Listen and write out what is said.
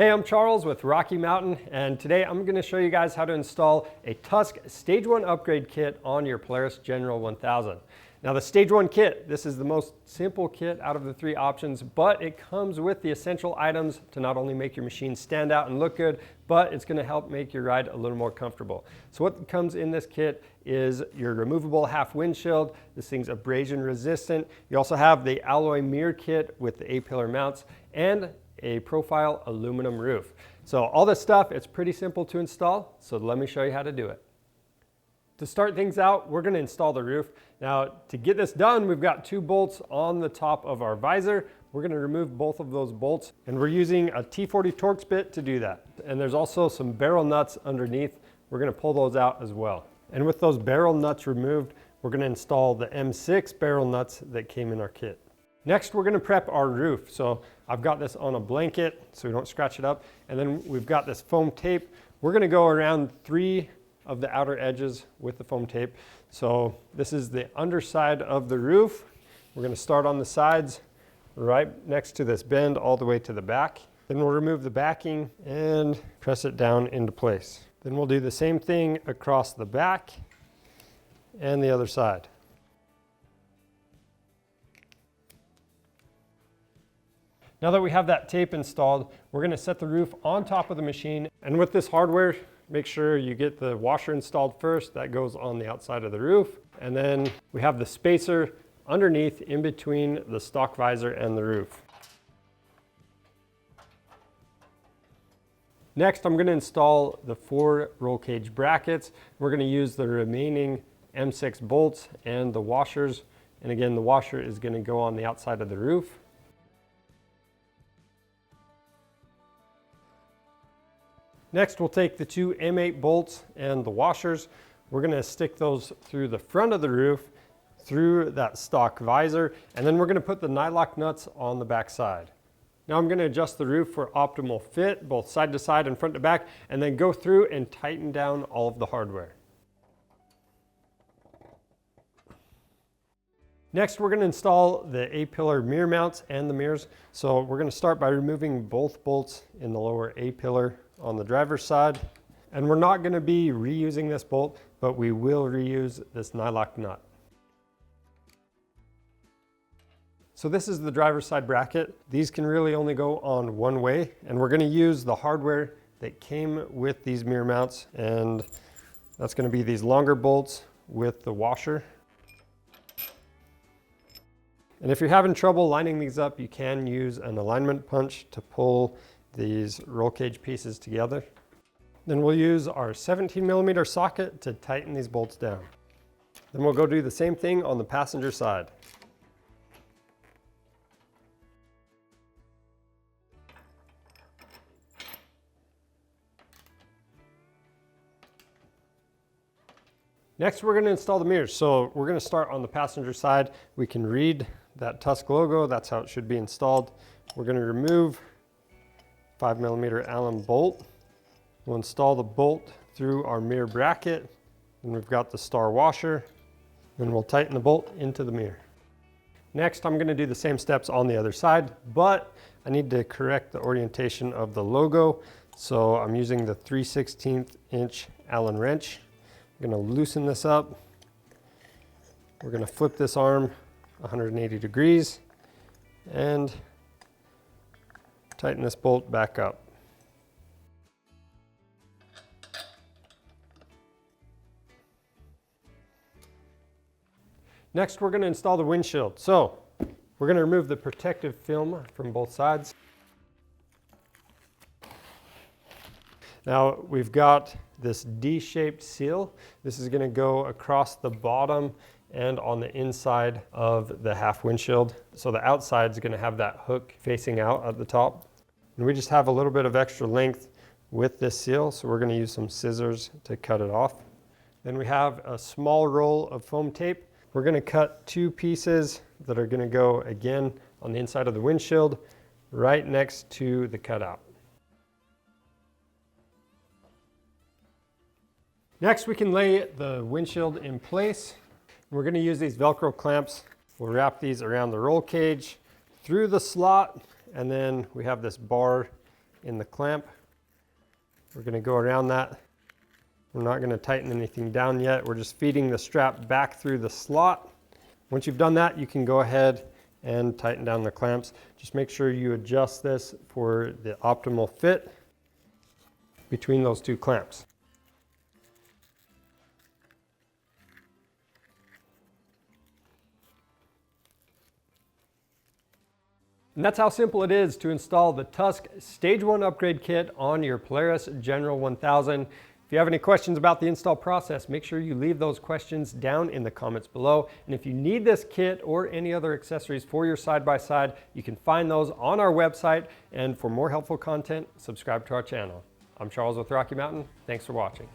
Hey, I'm Charles with Rocky Mountain, and today I'm going to show you guys how to install a Tusk Stage 1 Upgrade Kit on your Polaris General 1000. Now the Stage 1 kit, this is the most simple kit out of the three options, but it comes with the essential items to not only make your machine stand out and look good, but it's going to help make your ride a little more comfortable. So what comes in this kit is your removable half windshield. This thing's abrasion resistant. You also have the alloy mirror kit with the A-pillar mounts and a profile aluminum roof. So all this stuff, it's pretty simple to install, so let me show you how to do it. To start things out, we're going to install the roof. Now to get this done, we've got two bolts on the top of our visor. We're going to remove both of those bolts, and we're using a T40 Torx bit to do that. And there's also some barrel nuts underneath. We're going to pull those out as well. And with those barrel nuts removed, we're going to install the M6 barrel nuts that came in our kit. Next, we're going to prep our roof. So I've got this on a blanket so we don't scratch it up. And then we've got this foam tape. We're going to go around 3 of the outer edges with the foam tape. So this is the underside of the roof. We're going to start on the sides right next to this bend all the way to the back. Then we'll remove the backing and press it down into place. Then we'll do the same thing across the back and the other side. Now that we have that tape installed, we're going to set the roof on top of the machine. And with this hardware, make sure you get the washer installed first. That goes on the outside of the roof. And then we have the spacer underneath in between the stock visor and the roof. Next, I'm going to install the 4 roll cage brackets. We're going to use the remaining M6 bolts and the washers. And again, the washer is going to go on the outside of the roof. Next, we'll take the 2 M8 bolts and the washers. We're going to stick those through the front of the roof, through that stock visor, and then we're going to put the nylock nuts on the back side. Now I'm going to adjust the roof for optimal fit, both side to side and front to back, and then go through and tighten down all of the hardware. Next, we're going to install the A-pillar mirror mounts and the mirrors. So we're going to start by removing both bolts in the lower A-pillar on the driver's side. And we're not going to be reusing this bolt, but we will reuse this nylock nut. So this is the driver's side bracket. These can really only go on one way, and we're going to use the hardware that came with these mirror mounts, and that's going to be these longer bolts with the washer. And if you're having trouble lining these up, you can use an alignment punch to pull these roll cage pieces together. Then we'll use our 17mm socket to tighten these bolts down. Then we'll go do the same thing on the passenger side. Next, we're going to install the mirrors. So we're going to start on the passenger side. We can read that Tusk logo. That's how it should be installed. We're going to remove 5mm Allen bolt. We'll install the bolt through our mirror bracket. And we've got the star washer. And we'll tighten the bolt into the mirror. Next, I'm going to do the same steps on the other side, but I need to correct the orientation of the logo. So I'm using the 3/16 inch Allen wrench. I'm going to loosen this up. We're going to flip this arm 180 degrees and tighten this bolt back up. Next, we're going to install the windshield. So we're going to remove the protective film from both sides. Now we've got this D-shaped seal. This is going to go across the bottom and on the inside of the half windshield. So the outside is going to have that hook facing out at the top. And we just have a little bit of extra length with this seal, so we're going to use some scissors to cut it off. Then we have a small roll of foam tape. We're going to cut 2 pieces that are going to go again on the inside of the windshield right next to the cutout. Next, we can lay the windshield in place. We're going to use these Velcro clamps. We'll wrap these around the roll cage through the slot, and then we have this bar in the clamp. We're going to go around that. We're not going to tighten anything down yet. We're just feeding the strap back through the slot. Once you've done that, you can go ahead and tighten down the clamps. Just make sure you adjust this for the optimal fit between those two clamps. And that's how simple it is to install the Tusk Stage 1 Upgrade Kit on your Polaris General 1000. If you have any questions about the install process, make sure you leave those questions down in the comments below. And if you need this kit or any other accessories for your side-by-side, you can find those on our website. And for more helpful content, subscribe to our channel. I'm Charles with Rocky Mountain. Thanks for watching.